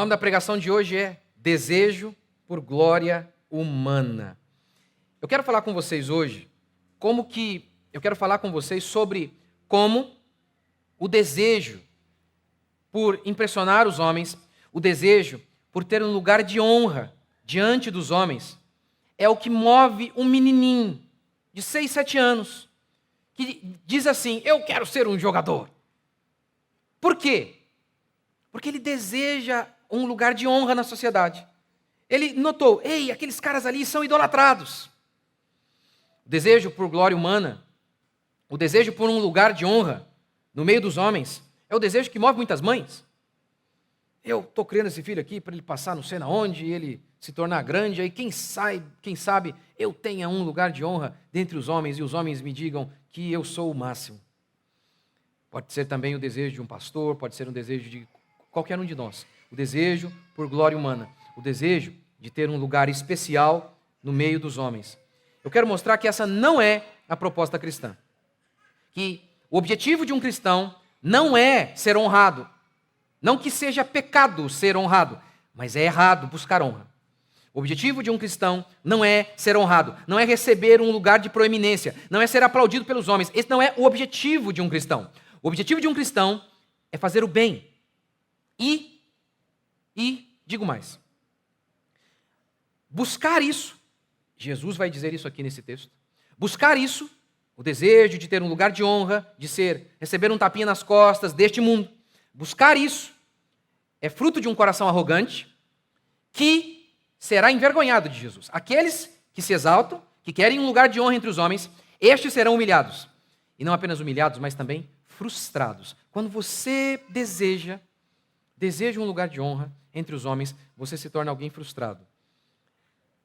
nome da pregação de hoje é Desejo por Glória Humana. Eu quero falar com vocês hoje sobre como o desejo por impressionar os homens, o desejo por ter um lugar de honra diante dos homens, é o que move um menininho de 6, 7 anos, que diz assim: eu quero ser um jogador. Por quê? Porque ele deseja um lugar de honra na sociedade. Ele notou, aqueles caras ali são idolatrados. O desejo por glória humana, o desejo por um lugar de honra no meio dos homens, é o desejo que move muitas mães. Eu estou criando esse filho aqui para ele passar não sei na onde, e ele se tornar grande, aí quem sabe eu tenha um lugar de honra dentre os homens e os homens me digam que eu sou o máximo. Pode ser também o desejo de um pastor, pode ser um desejo de qualquer um de nós. O desejo por glória humana, o desejo de ter um lugar especial no meio dos homens. Eu quero mostrar que essa não é a proposta cristã. Que o objetivo de um cristão não é ser honrado. Não que seja pecado ser honrado, mas é errado buscar honra. O objetivo de um cristão não é ser honrado, não é receber um lugar de proeminência, não é ser aplaudido pelos homens. Esse não é o objetivo de um cristão. O objetivo de um cristão é fazer o bem. E digo mais, buscar isso, Jesus vai dizer isso aqui nesse texto, buscar isso, o desejo de ter um lugar de honra, de receber um tapinha nas costas deste mundo, buscar isso é fruto de um coração arrogante que será envergonhado de Jesus. Aqueles que se exaltam, que querem um lugar de honra entre os homens, estes serão humilhados. E não apenas humilhados, mas também frustrados. Quando você deseja um lugar de honra entre os homens, você se torna alguém frustrado.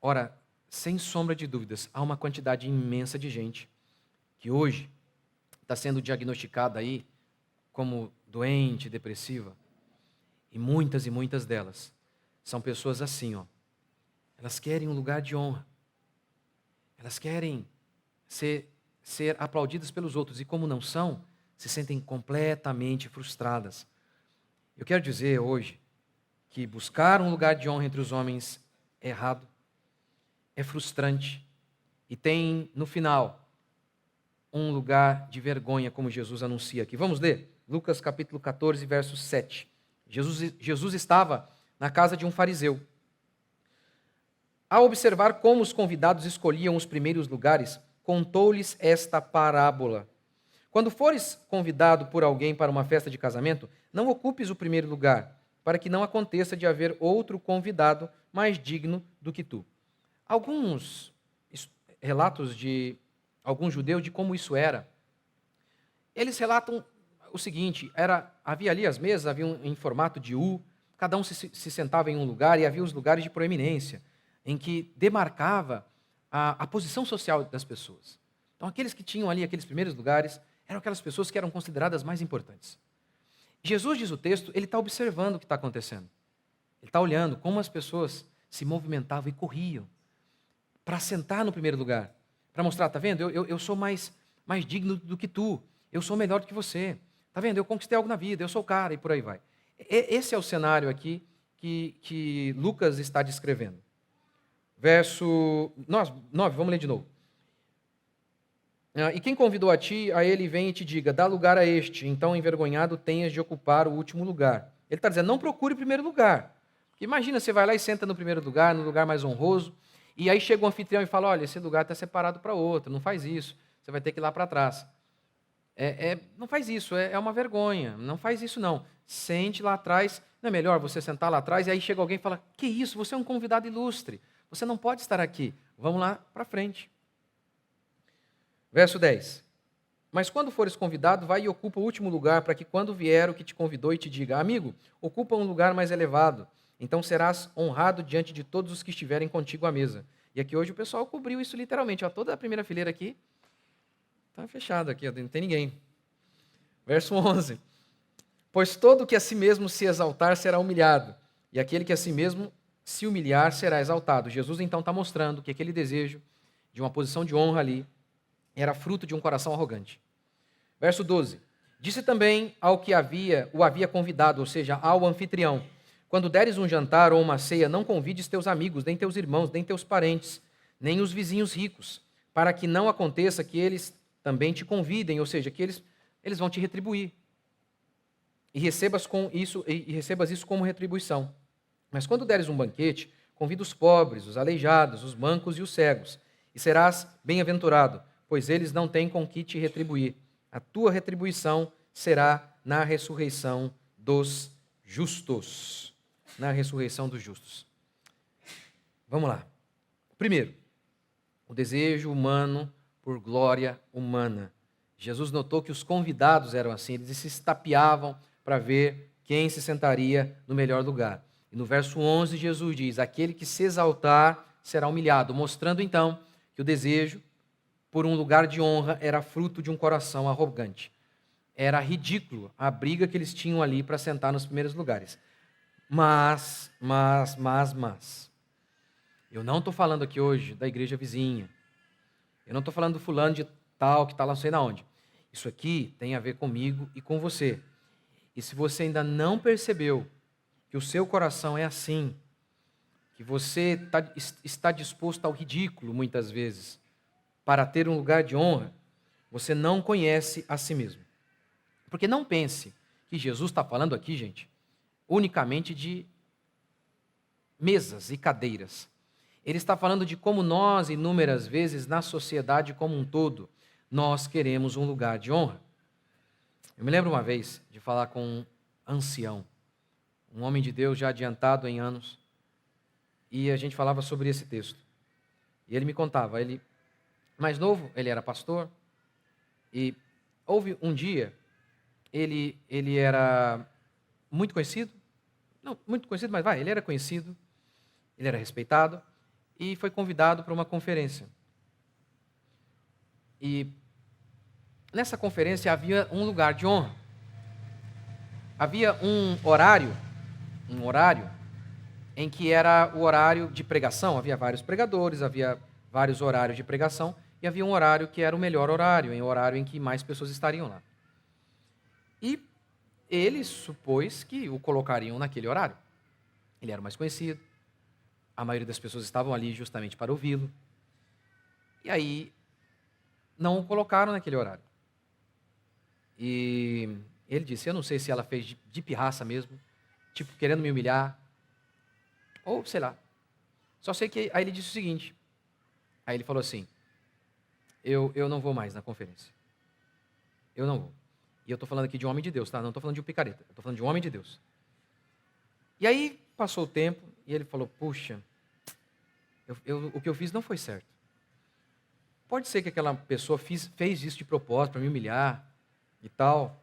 Ora, sem sombra de dúvidas, há uma quantidade imensa de gente que hoje está sendo diagnosticada aí como doente, depressiva. E muitas delas são pessoas assim, Elas querem um lugar de honra. Elas querem ser aplaudidas pelos outros. E como não são, se sentem completamente frustradas. Eu quero dizer hoje que buscar um lugar de honra entre os homens é errado, é frustrante e tem, no final, um lugar de vergonha, como Jesus anuncia aqui. Vamos ler? Lucas capítulo 14, verso 7. Jesus estava na casa de um fariseu. Ao observar como os convidados escolhiam os primeiros lugares, contou-lhes esta parábola. Quando fores convidado por alguém para uma festa de casamento, não ocupes o primeiro lugar, para que não aconteça de haver outro convidado mais digno do que tu. Alguns relatos de alguns judeus de como isso era, eles relatam o seguinte: havia ali as mesas, haviam em formato de U, cada um se sentava em um lugar e havia os lugares de proeminência, em que demarcava a posição social das pessoas. Então, aqueles que tinham ali aqueles primeiros lugares eram aquelas pessoas que eram consideradas mais importantes. Jesus, diz o texto, ele está observando o que está acontecendo. Ele está olhando como as pessoas se movimentavam e corriam para sentar no primeiro lugar, para mostrar, está vendo, eu sou mais digno do que tu, eu sou melhor do que você, está vendo, eu conquistei algo na vida, eu sou o cara, e por aí vai. Esse é o cenário aqui que Lucas está descrevendo. Verso 9, vamos ler de novo. E quem convidou a ti, a ele vem e te diga, dá lugar a este, então envergonhado tenhas de ocupar o último lugar. Ele está dizendo, não procure o primeiro lugar. Porque imagina, você vai lá e senta no primeiro lugar, no lugar mais honroso, e aí chega o anfitrião e fala, olha, esse lugar está separado para outro, não faz isso, você vai ter que ir lá para trás. Não faz isso, é uma vergonha, não faz isso não. Sente lá atrás, não é melhor você sentar lá atrás, e aí chega alguém e fala, que isso, você é um convidado ilustre, você não pode estar aqui, vamos lá para frente. Verso 10. Mas quando fores convidado, vai e ocupa o último lugar, para que quando vier o que te convidou e te diga, amigo, ocupa um lugar mais elevado, então serás honrado diante de todos os que estiverem contigo à mesa. E aqui hoje o pessoal cobriu isso literalmente, toda a primeira fileira aqui está fechada, aqui, não tem ninguém. Verso 11. Pois todo que a si mesmo se exaltar será humilhado, e aquele que a si mesmo se humilhar será exaltado. Jesus então está mostrando que aquele desejo de uma posição de honra ali era fruto de um coração arrogante. Verso 12. Disse também ao que o havia convidado, ou seja, ao anfitrião, Quando deres um jantar ou uma ceia, não convides teus amigos, nem teus irmãos, nem teus parentes, nem os vizinhos ricos, para que não aconteça que eles também te convidem, ou seja, que eles vão te retribuir. E recebas isso como retribuição. Mas quando deres um banquete, convida os pobres, os aleijados, os mancos e os cegos, e serás bem-aventurado, pois eles não têm com que te retribuir. A tua retribuição será na ressurreição dos justos. Na ressurreição dos justos. Vamos lá. Primeiro, o desejo humano por glória humana. Jesus notou que os convidados eram assim, eles se estapeavam para ver quem se sentaria no melhor lugar. E no verso 11, Jesus diz: aquele que se exaltar será humilhado, mostrando então que o desejo por um lugar de honra era fruto de um coração arrogante. Era ridículo a briga que eles tinham ali para sentar nos primeiros lugares. Mas, eu não estou falando aqui hoje da igreja vizinha. Eu não estou falando do fulano de tal que está lá não sei na onde. Isso aqui tem a ver comigo e com você. E se você ainda não percebeu que o seu coração é assim, que você está disposto ao ridículo muitas vezes para ter um lugar de honra, você não conhece a si mesmo. Porque não pense que Jesus está falando aqui, gente, unicamente de mesas e cadeiras. Ele está falando de como nós, inúmeras vezes, na sociedade como um todo, nós queremos um lugar de honra. Eu me lembro uma vez de falar com um ancião, um homem de Deus já adiantado em anos, e a gente falava sobre esse texto. E ele me contava, ele, mais novo, ele era pastor, e houve um dia, ele era muito conhecido, não muito conhecido, mas ele era conhecido, ele era respeitado, e foi convidado para uma conferência. E nessa conferência havia um lugar de honra. Havia um horário em que era o horário de pregação. Havia vários pregadores, havia vários horários de pregação, e havia um horário que era o melhor horário, o horário em que mais pessoas estariam lá. E ele supôs que o colocariam naquele horário. Ele era o mais conhecido, a maioria das pessoas estavam ali justamente para ouvi-lo. E aí, não o colocaram naquele horário. E ele disse, eu não sei se ela fez de pirraça mesmo, tipo, querendo me humilhar, ou sei lá. Só sei que aí ele disse o seguinte, aí ele falou assim, eu não vou mais na conferência. Eu não vou. E eu estou falando aqui de um homem de Deus, tá? Não estou falando de um picareta, estou falando de um homem de Deus. E aí, passou o tempo, e ele falou, puxa, o que eu fiz não foi certo. Pode ser que aquela pessoa fez isso de propósito, para me humilhar e tal,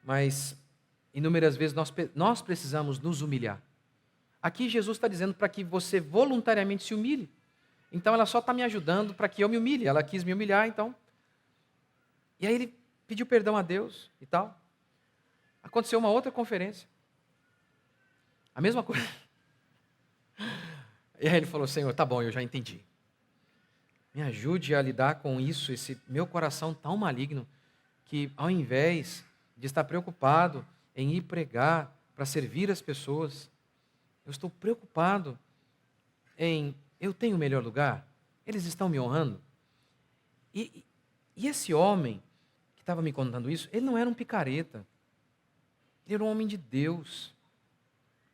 mas inúmeras vezes nós precisamos nos humilhar. Aqui Jesus está dizendo para que você voluntariamente se humilhe. Então ela só está me ajudando para que eu me humilhe. Ela quis me humilhar, então. E aí ele pediu perdão a Deus e tal. Aconteceu uma outra conferência. A mesma coisa. E aí ele falou, Senhor, tá bom, eu já entendi. Me ajude a lidar com isso, esse meu coração tão maligno, que ao invés de estar preocupado em ir pregar para servir as pessoas, eu estou preocupado em, eu tenho o melhor lugar? Eles estão me honrando? E esse homem que estava me contando isso, ele não era um picareta. Ele era um homem de Deus.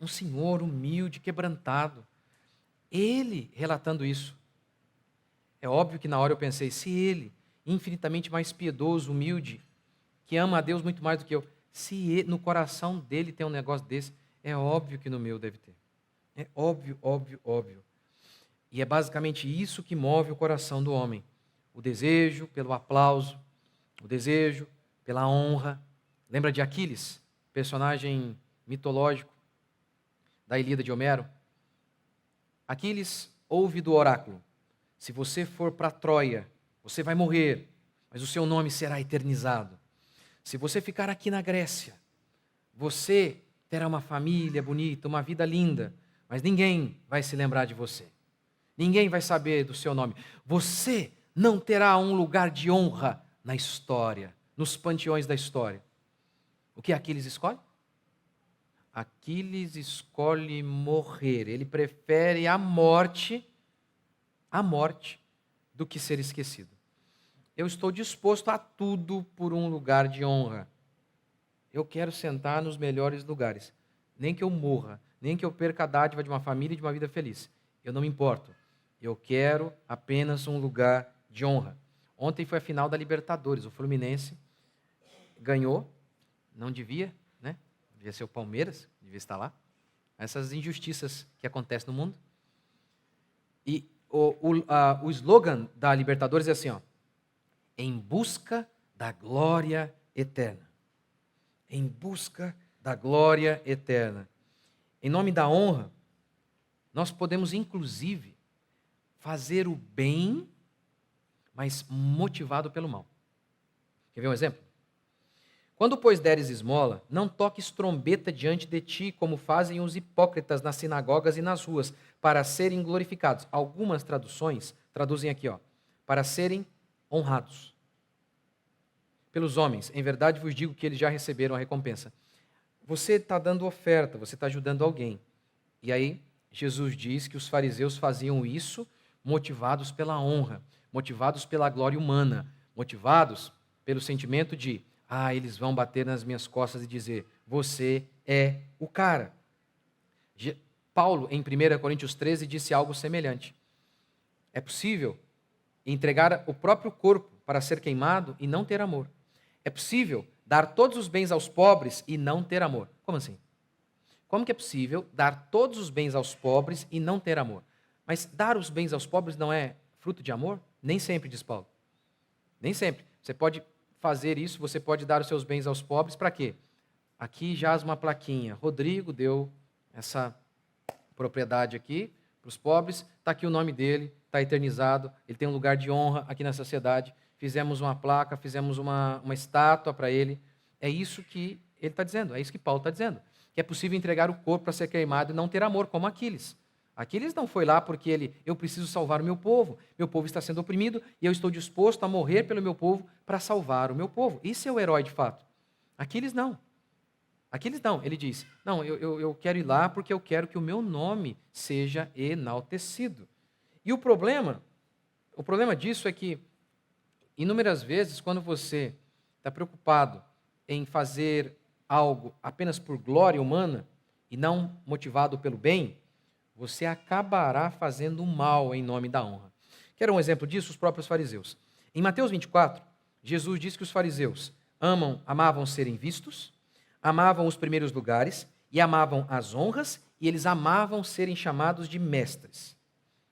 Um senhor humilde, quebrantado. Ele relatando isso. É óbvio que na hora eu pensei, se ele, infinitamente mais piedoso, humilde, que ama a Deus muito mais do que eu, se ele, no coração dele tem um negócio desse, é óbvio que no meu deve ter. É óbvio, óbvio, óbvio. E é basicamente isso que move o coração do homem. O desejo pelo aplauso, o desejo pela honra. Lembra de Aquiles, personagem mitológico da Ilíada de Homero? Aquiles ouve do oráculo, se você for para Troia, você vai morrer, mas o seu nome será eternizado. Se você ficar aqui na Grécia, você terá uma família bonita, uma vida linda, mas ninguém vai se lembrar de você. Ninguém vai saber do seu nome. Você não terá um lugar de honra na história, nos panteões da história. O que Aquiles escolhe? Aquiles escolhe morrer. Ele prefere a morte do que ser esquecido. Eu estou disposto a tudo por um lugar de honra. Eu quero sentar nos melhores lugares. Nem que eu morra, nem que eu perca a dádiva de uma família e de uma vida feliz. Eu não me importo. Eu quero apenas um lugar de honra. Ontem foi a final da Libertadores. O Fluminense ganhou. Não devia, né? Devia ser o Palmeiras, devia estar lá. Essas injustiças que acontecem no mundo. E o slogan da Libertadores é assim, ó: em busca da glória eterna. Em busca da glória eterna. Em nome da honra, nós podemos, inclusive, fazer o bem, mas motivado pelo mal. Quer ver um exemplo? Quando, pois, deres esmola, não toques trombeta diante de ti, como fazem os hipócritas nas sinagogas e nas ruas, para serem glorificados. Algumas traduções traduzem aqui, ó, para serem honrados pelos homens. Em verdade vos digo que eles já receberam a recompensa. Você está dando oferta, você está ajudando alguém. E aí, Jesus diz que os fariseus faziam isso motivados pela honra, motivados pela glória humana, motivados pelo sentimento de: eles vão bater nas minhas costas e dizer, você é o cara. Paulo, em 1 Coríntios 13, disse algo semelhante. É possível entregar o próprio corpo para ser queimado e não ter amor. É possível dar todos os bens aos pobres e não ter amor. Como assim? Como que é possível dar todos os bens aos pobres e não ter amor? Mas dar os bens aos pobres não é fruto de amor? Nem sempre, diz Paulo. Nem sempre. Você pode fazer isso, você pode dar os seus bens aos pobres, para quê? Aqui jaz uma plaquinha. Rodrigo deu essa propriedade aqui para os pobres, está aqui o nome dele, está eternizado, ele tem um lugar de honra aqui na sociedade, fizemos uma placa, fizemos uma estátua para ele. É isso que ele está dizendo, é isso que Paulo está dizendo, que é possível entregar o corpo para ser queimado e não ter amor, como Aquiles. Aquiles não foi lá porque eu preciso salvar o meu povo está sendo oprimido e eu estou disposto a morrer pelo meu povo para salvar o meu povo. Isso é o herói de fato. Aquiles não. Aquiles não, ele diz, não, eu quero ir lá porque eu quero que o meu nome seja enaltecido. E o problema disso é que, inúmeras vezes, quando você está preocupado em fazer algo apenas por glória humana e não motivado pelo bem, você acabará fazendo mal em nome da honra. Quer um exemplo disso? Os próprios fariseus. Em Mateus 24, Jesus diz que os fariseus amavam serem vistos, amavam os primeiros lugares e amavam as honras, e eles amavam serem chamados de mestres.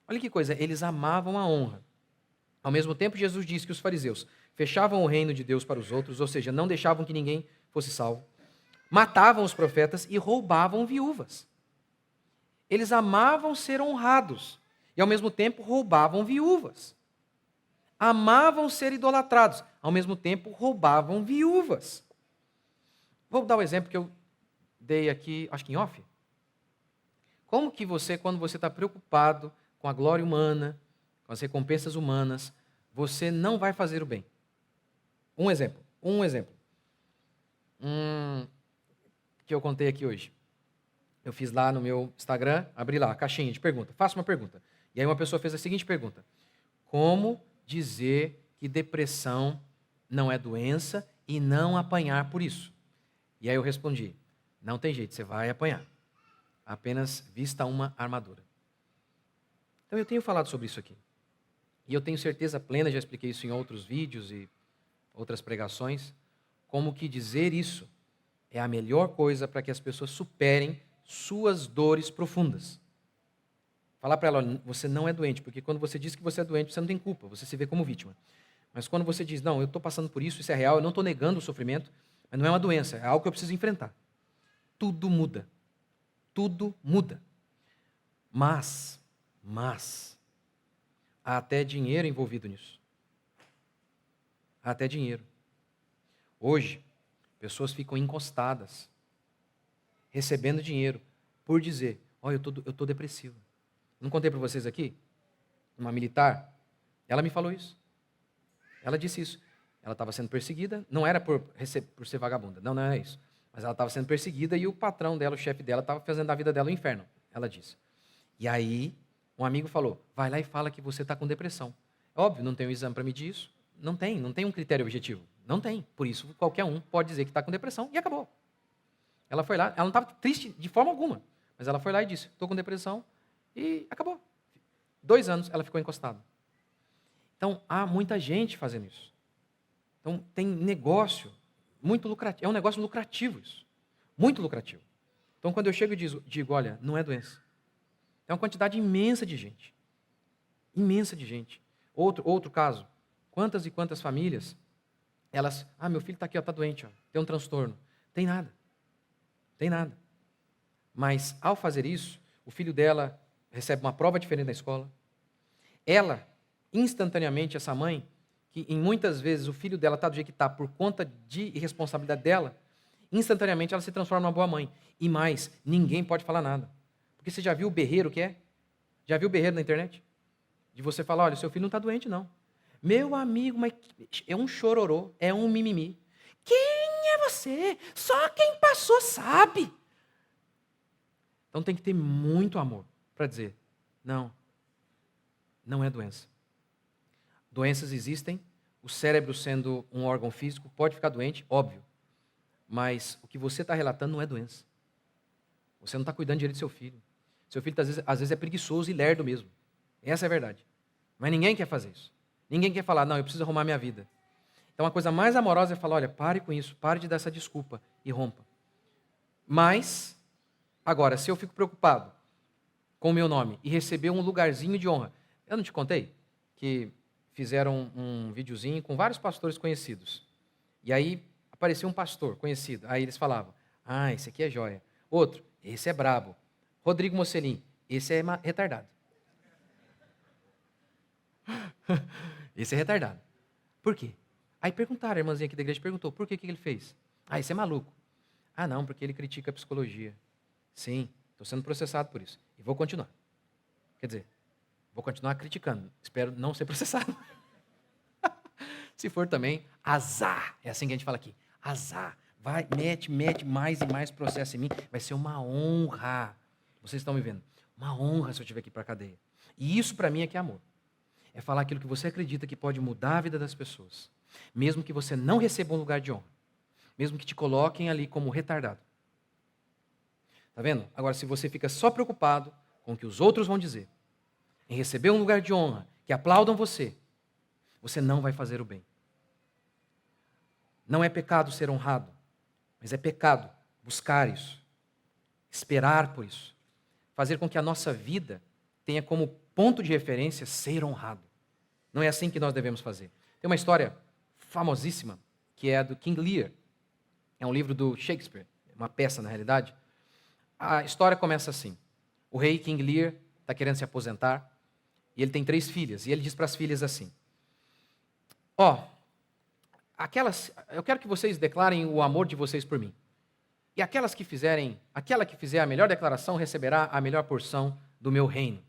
Olha que coisa, eles amavam a honra. Ao mesmo tempo, Jesus diz que os fariseus fechavam o reino de Deus para os outros, ou seja, não deixavam que ninguém fosse salvo, matavam os profetas e roubavam viúvas. Eles amavam ser honrados e, ao mesmo tempo, roubavam viúvas. Amavam ser idolatrados, ao mesmo tempo, roubavam viúvas. Vou dar o exemplo que eu dei aqui, acho que em off. Como que você, quando você está preocupado com a glória humana, com as recompensas humanas, você não vai fazer o bem? Um exemplo. Que eu contei aqui hoje. Eu fiz lá no meu Instagram, abri lá a caixinha de pergunta. Faça uma pergunta. E aí uma pessoa fez a seguinte pergunta: como dizer que depressão não é doença e não apanhar por isso? E aí eu respondi: não tem jeito, você vai apanhar. Apenas vista uma armadura. Então eu tenho falado sobre isso aqui. E eu tenho certeza plena, já expliquei isso em outros vídeos e outras pregações, como que dizer isso é a melhor coisa para que as pessoas superem suas dores profundas. Falar para ela: você não é doente, porque quando você diz que você é doente, você não tem culpa, você se vê como vítima. Mas quando você diz, não, eu estou passando por isso, isso é real, eu não estou negando o sofrimento, mas não é uma doença, é algo que eu preciso enfrentar. Tudo muda. Tudo muda. Mas, há até dinheiro envolvido nisso. Há até dinheiro. Hoje, pessoas ficam encostadas, recebendo dinheiro, por dizer, olha, eu estou depressiva. Não contei para vocês aqui? Uma militar, ela me falou isso. Ela disse isso. Ela estava sendo perseguida, não era por ser vagabunda, não é isso. Mas ela estava sendo perseguida e o patrão dela, o chefe dela, estava fazendo da vida dela um inferno, ela disse. E aí, um amigo falou, vai lá e fala que você está com depressão. Óbvio, não tem um exame para medir isso. Não tem um critério objetivo. Não tem. Por isso, qualquer um pode dizer que está com depressão e acabou. Ela foi lá, ela não estava triste de forma alguma, mas ela foi lá e disse, estou com depressão e acabou. 2 anos ela ficou encostada. Então, há muita gente fazendo isso. Então, tem negócio muito lucrativo. É um negócio lucrativo isso. Muito lucrativo. Então, quando eu chego e digo, olha, não é doença. É uma quantidade imensa de gente. Imensa de gente. Outro caso. Quantas e quantas famílias, elas, meu filho está aqui, está doente, tem um transtorno. Tem nada. Tem nada. Mas, ao fazer isso, o filho dela recebe uma prova diferente na escola. Ela, instantaneamente, essa mãe, que em muitas vezes o filho dela está do jeito que está por conta de irresponsabilidade dela, instantaneamente ela se transforma numa boa mãe. E mais, ninguém pode falar nada. Porque você já viu o berreiro que é? Já viu o berreiro na internet? De você falar, olha, seu filho não está doente, não. Meu amigo, mas é um chororô, é um mimimi. Quem é você? Só quem passou sabe. Então tem que ter muito amor para dizer, não é doença. Doenças existem, o cérebro sendo um órgão físico pode ficar doente, óbvio. Mas o que você está relatando não é doença. Você não está cuidando direito do seu filho. Seu filho às vezes é preguiçoso e lerdo mesmo. Essa é a verdade. Mas ninguém quer fazer isso. Ninguém quer falar, não, eu preciso arrumar minha vida. Então a coisa mais amorosa é falar, olha, pare com isso, pare de dar essa desculpa e rompa. Mas, agora, se eu fico preocupado com o meu nome e receber um lugarzinho de honra, eu não te contei que fizeram um videozinho com vários pastores conhecidos. E aí apareceu um pastor conhecido. Aí eles falavam, esse aqui é joia. Outro, esse é brabo. Rodrigo Mocelin, esse é retardado. Esse é retardado. Por quê? Aí perguntaram, a irmãzinha aqui da igreja perguntou, por que ele fez? Esse é maluco. Não, porque ele critica a psicologia. Sim, estou sendo processado por isso. E vou continuar. Quer dizer, vou continuar criticando. Espero não ser processado. Se for também, azar. É assim que a gente fala aqui. Azar. Vai, mete mais e mais processo em mim. Vai ser uma honra. Vocês estão me vendo? Uma honra se eu estiver aqui para a cadeia. E isso para mim é que é amor. É falar aquilo que você acredita que pode mudar a vida das pessoas. Mesmo que você não receba um lugar de honra. Mesmo que te coloquem ali como retardado. Está vendo? Agora, se você fica só preocupado com o que os outros vão dizer, em receber um lugar de honra, que aplaudam você, você não vai fazer o bem. Não é pecado ser honrado, mas é pecado buscar isso, esperar por isso, fazer com que a nossa vida tenha como ponto de referência ser honrado. Não é assim que nós devemos fazer. Tem uma história famosíssima, que é a do King Lear. É um livro do Shakespeare, uma peça na realidade. A história começa assim. O rei King Lear está querendo se aposentar, e ele tem 3 filhas, e ele diz para as filhas assim, eu quero que vocês declarem o amor de vocês por mim. E aquela que fizer a melhor declaração receberá a melhor porção do meu reino.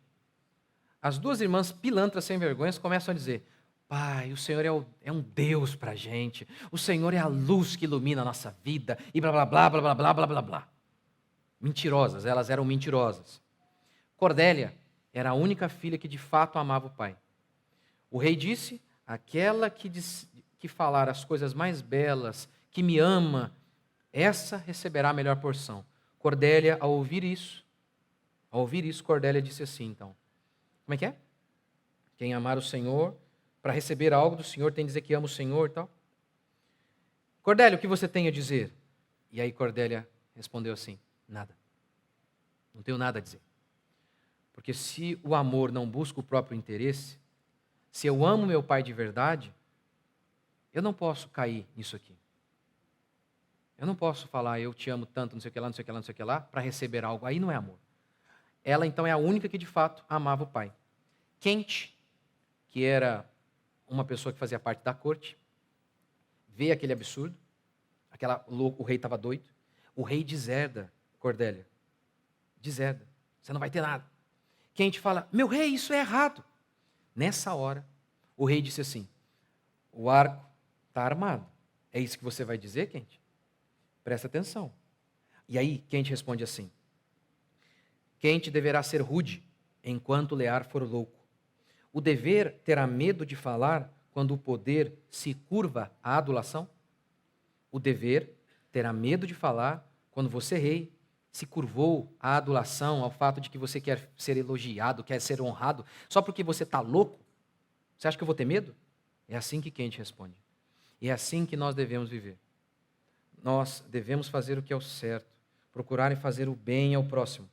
As 2 irmãs pilantras sem vergonhas começam a dizer, pai, o Senhor é um Deus para a gente, o Senhor é a luz que ilumina a nossa vida, e blá, blá, blá, blá, blá, blá, blá, blá, blá. Mentirosas, elas eram mentirosas. Cordélia era a única filha que de fato amava o pai. O rei disse, aquela que falar as coisas mais belas, que me ama, essa receberá a melhor porção. Cordélia, ao ouvir isso, Cordélia disse assim, então, como é que é? Quem amar o Senhor, para receber algo do Senhor, tem que dizer que ama o Senhor e tal. Cordélia, o que você tem a dizer? E aí Cordélia respondeu assim, nada. Não tenho nada a dizer. Porque se o amor não busca o próprio interesse, se eu amo meu pai de verdade, eu não posso cair nisso aqui. Eu não posso falar, eu te amo tanto, não sei o que lá, não sei o que lá, não sei o que lá, para receber algo. Aí não é amor. Ela, então, é a única que, de fato, amava o pai. Kent, que era uma pessoa que fazia parte da corte, vê aquele absurdo, o rei estava doido, o rei deserda Cordélia. Deserda. Você não vai ter nada. Kent fala, meu rei, isso é errado. Nessa hora, o rei disse assim, o arco está armado. É isso que você vai dizer, Kent? Presta atenção. E aí, Kant responde assim: Kant deverá ser rude, enquanto Lear for louco. O dever terá medo de falar quando o poder se curva à adulação? O dever terá medo de falar quando você, rei, se curvou à adulação, ao fato de que você quer ser elogiado, quer ser honrado, só porque você está louco? Você acha que eu vou ter medo? É assim que Kant responde. E é assim que nós devemos viver. Nós devemos fazer o que é o certo, procurar fazer o bem ao próximo.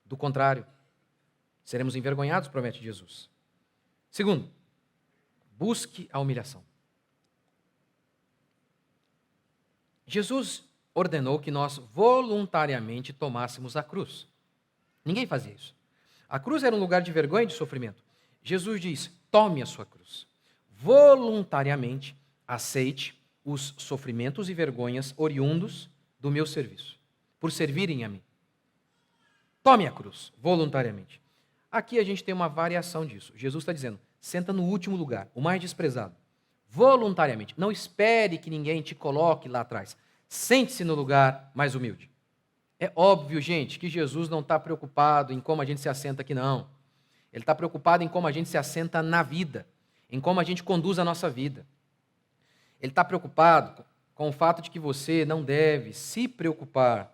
Do contrário, seremos envergonhados, promete Jesus. Segundo, busque a humilhação. Jesus ordenou que nós voluntariamente tomássemos a cruz. Ninguém fazia isso. A cruz era um lugar de vergonha e de sofrimento. Jesus diz: tome a sua cruz. Voluntariamente aceite os sofrimentos e vergonhas oriundos do meu serviço, por servirem a mim. Tome a cruz, voluntariamente. Aqui a gente tem uma variação disso. Jesus está dizendo: senta no último lugar, o mais desprezado. Voluntariamente. Não espere que ninguém te coloque lá atrás. Sente-se no lugar mais humilde. É óbvio, gente, que Jesus não está preocupado em como a gente se assenta aqui, não. Ele está preocupado em como a gente se assenta na vida, em como a gente conduz a nossa vida. Ele está preocupado com o fato de que você não deve se preocupar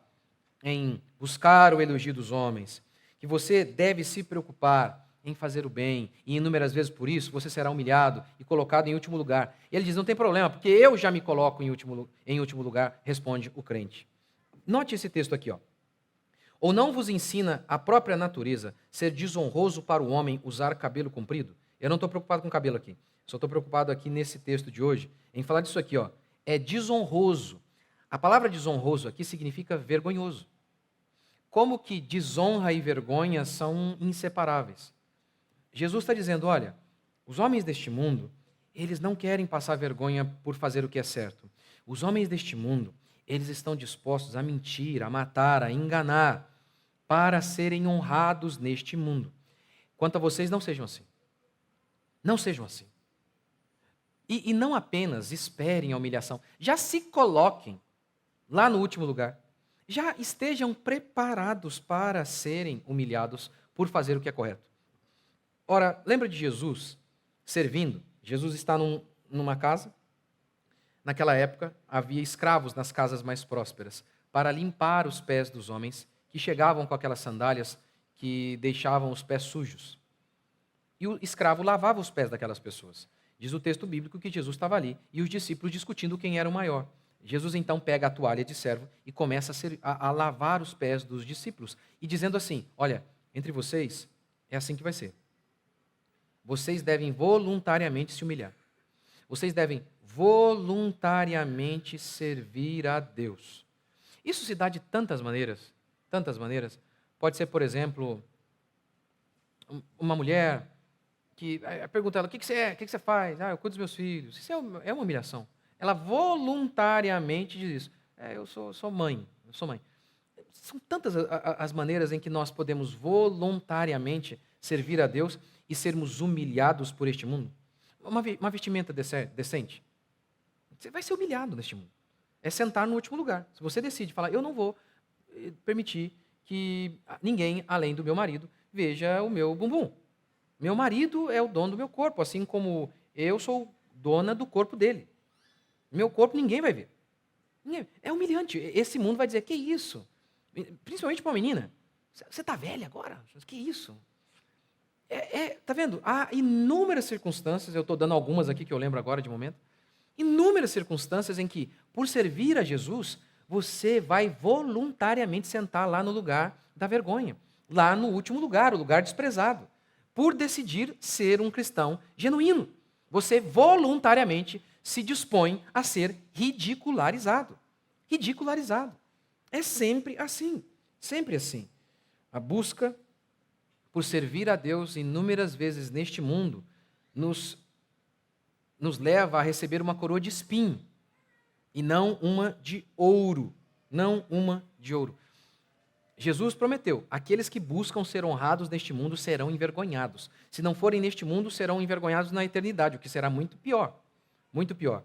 em buscar o elogio dos homens, que você deve se preocupar em fazer o bem, e inúmeras vezes por isso você será humilhado e colocado em último lugar. E ele diz: não tem problema, porque eu já me coloco em último lugar, responde o crente. Note esse texto aqui, ó. Ou não vos ensina a própria natureza ser desonroso para o homem usar cabelo comprido? Eu não estou preocupado com cabelo aqui, só estou preocupado aqui nesse texto de hoje, em falar disso aqui, ó. É desonroso. A palavra desonroso aqui significa vergonhoso. Como que desonra e vergonha são inseparáveis? Jesus está dizendo: olha, os homens deste mundo, eles não querem passar vergonha por fazer o que é certo. Os homens deste mundo, eles estão dispostos a mentir, a matar, a enganar, para serem honrados neste mundo. Quanto a vocês, não sejam assim. Não sejam assim. E não apenas esperem a humilhação, já se coloquem lá no último lugar. Já estejam preparados para serem humilhados por fazer o que é correto. Ora, lembra de Jesus servindo? Jesus está numa casa. Naquela época, havia escravos nas casas mais prósperas para limpar os pés dos homens que chegavam com aquelas sandálias que deixavam os pés sujos. E o escravo lavava os pés daquelas pessoas. Diz o texto bíblico que Jesus estava ali e os discípulos discutindo quem era o maior. Jesus então pega a toalha de servo e começa a lavar os pés dos discípulos e dizendo assim: olha, entre vocês é assim que vai ser. Vocês devem voluntariamente se humilhar. Vocês devem voluntariamente servir a Deus. Isso se dá de tantas maneiras, tantas maneiras. Pode ser, por exemplo, uma mulher que pergunta ela: o que você é? O que você faz? Eu cuido dos meus filhos. Isso é uma humilhação. Ela voluntariamente diz isso. Eu sou mãe, eu sou mãe. São tantas as maneiras em que nós podemos voluntariamente servir a Deus e sermos humilhados por este mundo. Uma vestimenta decente. Você vai ser humilhado neste mundo. É sentar no último lugar. Se você decide falar: eu não vou permitir que ninguém, além do meu marido, veja o meu bumbum. Meu marido é o dono do meu corpo, assim como eu sou dona do corpo dele. Meu corpo ninguém vai ver. É humilhante. Esse mundo vai dizer: que isso? Principalmente para uma menina. Você está velha agora? Que isso? Tá vendo? Há inúmeras circunstâncias, eu estou dando algumas aqui que eu lembro agora de momento, inúmeras circunstâncias em que, por servir a Jesus, você vai voluntariamente sentar lá no lugar da vergonha, lá no último lugar, o lugar desprezado, por decidir ser um cristão genuíno. Você voluntariamente se dispõe a ser ridicularizado. Ridicularizado. É sempre assim, sempre assim. A busca por servir a Deus inúmeras vezes neste mundo nos leva a receber uma coroa de espinho e não uma de ouro. Não uma de ouro. Jesus prometeu: aqueles que buscam ser honrados neste mundo serão envergonhados. Se não forem neste mundo, serão envergonhados na eternidade, o que será muito pior. Muito pior.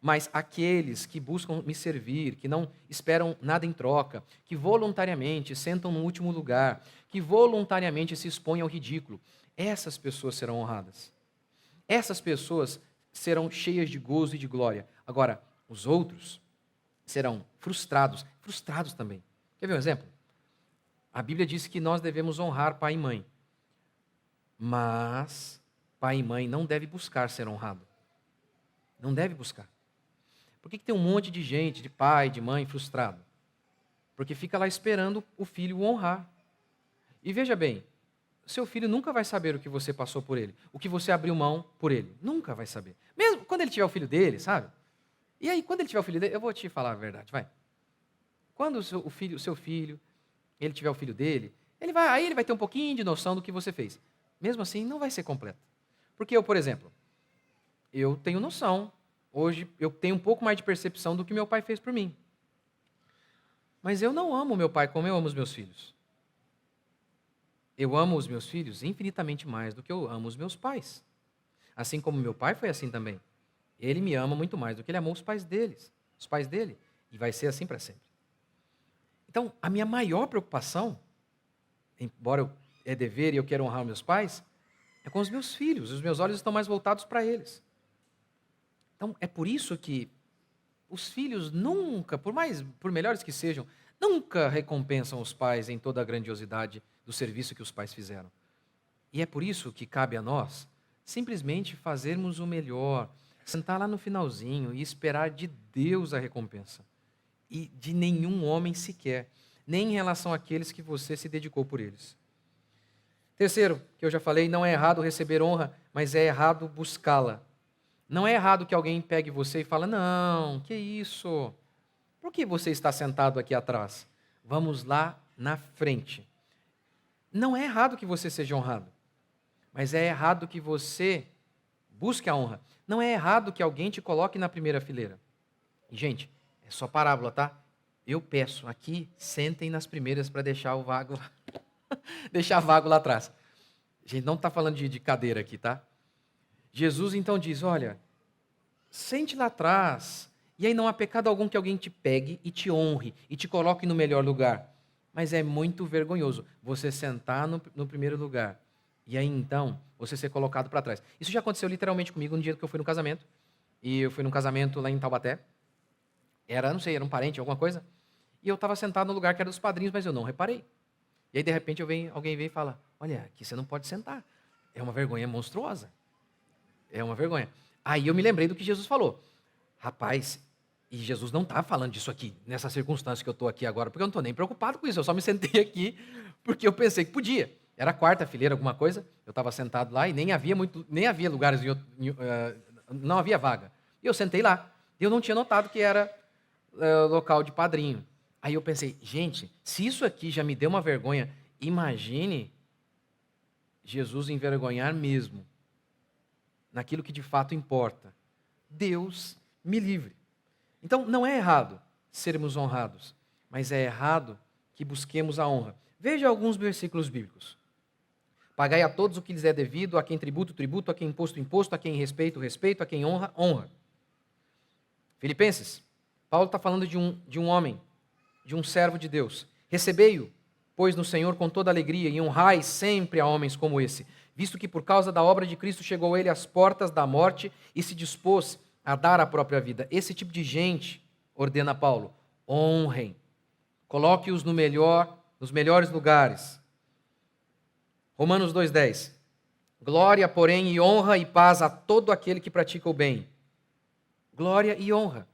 Mas aqueles que buscam me servir, que não esperam nada em troca, que voluntariamente sentam no último lugar, que voluntariamente se expõem ao ridículo, essas pessoas serão honradas. Essas pessoas serão cheias de gozo e de glória. Agora, os outros serão frustrados também. Quer ver um exemplo? A Bíblia diz que nós devemos honrar pai e mãe. Mas pai e mãe não devem buscar ser honrado. Não deve buscar. Por que tem um monte de gente, de pai, de mãe, frustrado? Porque fica lá esperando o filho o honrar. E veja bem, seu filho nunca vai saber o que você passou por ele, o que você abriu mão por ele. Nunca vai saber. Mesmo quando ele tiver o filho dele, sabe? E aí, quando ele tiver o filho dele, eu vou te falar a verdade, vai. Quando o seu filho, ele tiver o filho dele, ele vai ter um pouquinho de noção do que você fez. Mesmo assim, não vai ser completo. Porque eu, por exemplo, eu tenho noção. Hoje eu tenho um pouco mais de percepção do que meu pai fez por mim. Mas eu não amo meu pai como eu amo os meus filhos. Eu amo os meus filhos infinitamente mais do que eu amo os meus pais. Assim como meu pai foi assim também. Ele me ama muito mais do que ele amou os pais dele. E vai ser assim para sempre. Então, a minha maior preocupação, embora é dever e eu quero honrar os meus pais, é com os meus filhos. Os meus olhos estão mais voltados para eles. Então, é por isso que os filhos nunca, por melhores que sejam, nunca recompensam os pais em toda a grandiosidade do serviço que os pais fizeram. E é por isso que cabe a nós simplesmente fazermos o melhor, sentar lá no finalzinho e esperar de Deus a recompensa. E de nenhum homem sequer, nem em relação àqueles que você se dedicou por eles. Terceiro, que eu já falei, não é errado receber honra, mas é errado buscá-la. Não é errado que alguém pegue você e fale, não, que isso? Por que você está sentado aqui atrás? Vamos lá na frente. Não é errado que você seja honrado, mas é errado que você busque a honra. Não é errado que alguém te coloque na primeira fileira. E, gente, é só parábola, tá? Eu peço aqui, sentem nas primeiras para deixar o vago lá. Deixar vago lá atrás. A gente não está falando de cadeira aqui, tá? Jesus então diz, olha, sente lá atrás, e aí não há pecado algum que alguém te pegue e te honre, e te coloque no melhor lugar. Mas é muito vergonhoso você sentar no primeiro lugar, e aí então você ser colocado para trás. Isso já aconteceu literalmente comigo no dia que eu fui no casamento, e eu fui num casamento lá em Taubaté, era um parente, alguma coisa, e eu estava sentado no lugar que era dos padrinhos, mas eu não reparei. E aí de repente alguém vem e fala, olha, aqui você não pode sentar, é uma vergonha monstruosa. É uma vergonha. Aí eu me lembrei do que Jesus falou. Rapaz, e Jesus não está falando disso aqui, nessa circunstância que eu estou aqui agora, porque eu não estou nem preocupado com isso, eu só me sentei aqui porque eu pensei que podia. Era quarta fileira, alguma coisa, eu estava sentado lá e nem havia lugares, não havia vaga. E eu sentei lá. E eu não tinha notado que era local de padrinho. Aí eu pensei, gente, se isso aqui já me deu uma vergonha, imagine Jesus envergonhar mesmo naquilo que de fato importa. Deus me livre. Então, não é errado sermos honrados, mas é errado que busquemos a honra. Veja alguns versículos bíblicos. Pagai a todos o que lhes é devido, a quem tributo, tributo, a quem imposto, imposto, a quem respeito, respeito, a quem honra, honra. Filipenses, Paulo está falando de um homem, de um servo de Deus. Recebei-o, pois, no Senhor com toda alegria, e honrai sempre a homens como esse, visto que por causa da obra de Cristo chegou ele às portas da morte e se dispôs a dar a própria vida. Esse tipo de gente, ordena Paulo, honrem, coloque-os nos melhores lugares. Romanos 2,10. Glória, porém, e honra e paz a todo aquele que pratica o bem. Glória e honra.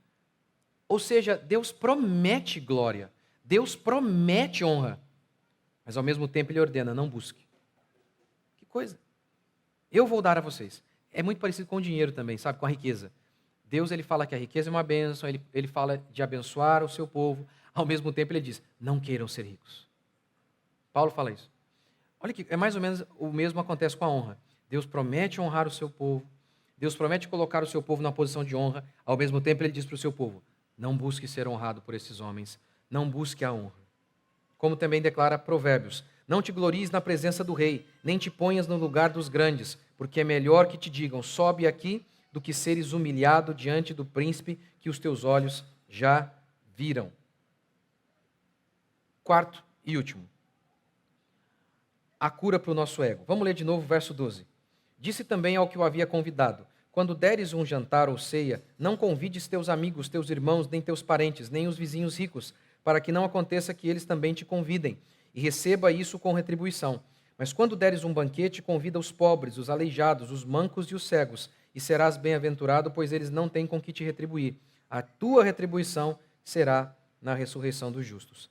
Ou seja, Deus promete glória, Deus promete honra, mas ao mesmo tempo Ele ordena, não busque. Que coisa. Eu vou dar a vocês. É muito parecido com o dinheiro também, sabe? Com a riqueza. Deus, Ele fala que a riqueza é uma bênção, ele fala de abençoar o seu povo, ao mesmo tempo Ele diz, não queiram ser ricos. Paulo fala isso. Olha que é mais ou menos o mesmo acontece com a honra. Deus promete honrar o seu povo, Deus promete colocar o seu povo numa posição de honra, ao mesmo tempo Ele diz para o seu povo, não busque ser honrado por esses homens, não busque a honra. Como também declara Provérbios, não te glories na presença do rei, nem te ponhas no lugar dos grandes, porque é melhor que te digam, sobe aqui, do que seres humilhado diante do príncipe que os teus olhos já viram. Quarto e último. A cura para o nosso ego. Vamos ler de novo o verso 12. Disse também ao que o havia convidado: quando deres um jantar ou ceia, não convides teus amigos, teus irmãos, nem teus parentes, nem os vizinhos ricos, para que não aconteça que eles também te convidem, e receba isso com retribuição. Mas quando deres um banquete, convida os pobres, os aleijados, os mancos e os cegos, e serás bem-aventurado, pois eles não têm com que te retribuir. A tua retribuição será na ressurreição dos justos.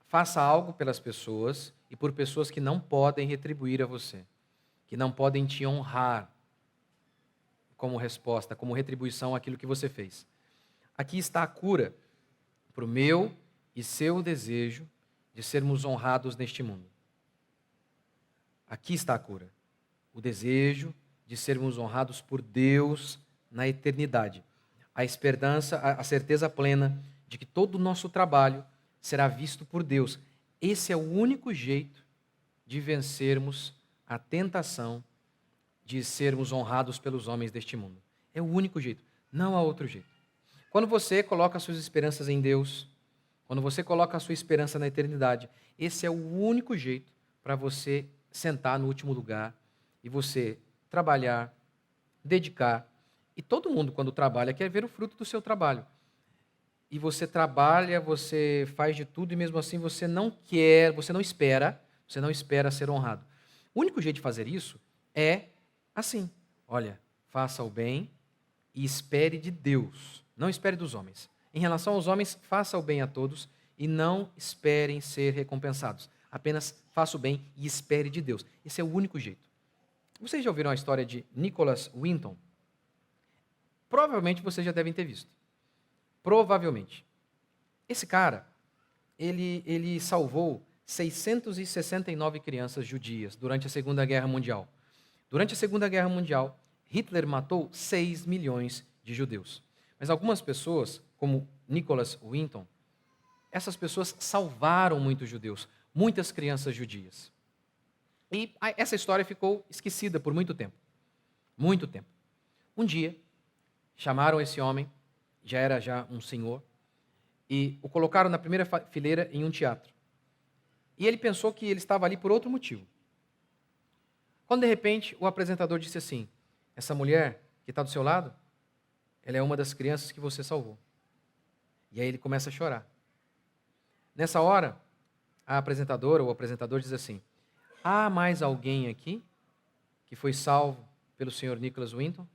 Faça algo pelas pessoas e por pessoas que não podem retribuir a você, que não podem te honrar como resposta, como retribuição àquilo que você fez. Aqui está a cura para o meu e seu desejo de sermos honrados neste mundo. Aqui está a cura. O desejo de sermos honrados por Deus na eternidade. A esperança, a certeza plena de que todo o nosso trabalho será visto por Deus. Esse é o único jeito de vencermos a tentação de sermos honrados pelos homens deste mundo. É o único jeito, não há outro jeito. Quando você coloca suas esperanças em Deus, quando você coloca a sua esperança na eternidade, esse é o único jeito para você sentar no último lugar e você trabalhar, dedicar. E todo mundo, quando trabalha, quer ver o fruto do seu trabalho. E você trabalha, você faz de tudo e mesmo assim você não quer, você não espera ser honrado. O único jeito de fazer isso é assim: olha, faça o bem e espere de Deus, não espere dos homens. Em relação aos homens, faça o bem a todos e não esperem ser recompensados. Apenas faça o bem e espere de Deus. Esse é o único jeito. Vocês já ouviram a história de Nicholas Winton? Provavelmente vocês já devem ter visto. Provavelmente. Esse cara, ele salvou 669 crianças judias durante a Segunda Guerra Mundial. Durante a Segunda Guerra Mundial, Hitler matou 6 milhões de judeus. Mas algumas pessoas, como Nicholas Winton, essas pessoas salvaram muitos judeus, muitas crianças judias. E essa história ficou esquecida por muito tempo. Muito tempo. Um dia, chamaram esse homem, já era um senhor, e o colocaram na primeira fileira em um teatro. E ele pensou que ele estava ali por outro motivo. Quando, de repente, o apresentador disse assim: essa mulher que está do seu lado, ela é uma das crianças que você salvou. E aí ele começa a chorar. Nessa hora, a apresentadora ou o apresentador diz assim: há mais alguém aqui que foi salvo pelo senhor Nicholas Winton?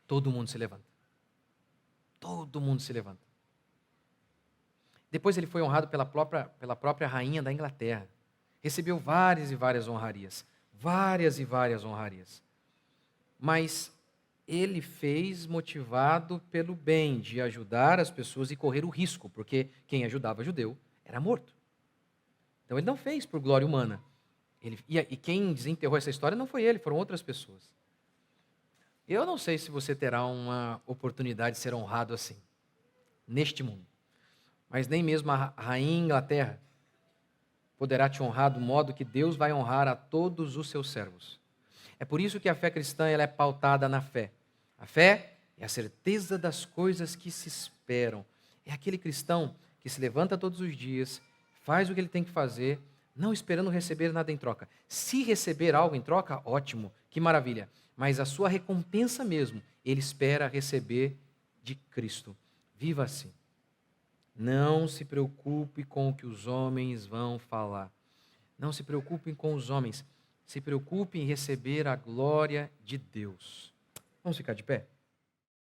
Todo mundo se levanta. Todo mundo se levanta. Depois ele foi honrado pela própria rainha da Inglaterra. Recebeu várias e várias honrarias. Várias e várias honrarias. Mas ele fez motivado pelo bem de ajudar as pessoas e correr o risco, porque quem ajudava judeu era morto. Então ele não fez por glória humana. E quem desenterrou essa história não foi ele, foram outras pessoas. Eu não sei se você terá uma oportunidade de ser honrado assim, neste mundo. Mas nem mesmo a rainha Inglaterra poderá te honrar do modo que Deus vai honrar a todos os seus servos. É por isso que a fé cristã ela é pautada na fé. A fé é a certeza das coisas que se esperam. É aquele cristão que se levanta todos os dias, faz o que ele tem que fazer, não esperando receber nada em troca. Se receber algo em troca, ótimo, que maravilha. Mas a sua recompensa mesmo, ele espera receber de Cristo. Viva assim. Não se preocupe com o que os homens vão falar. Não se preocupem com os homens. Se preocupe em receber a glória de Deus. Vamos ficar de pé?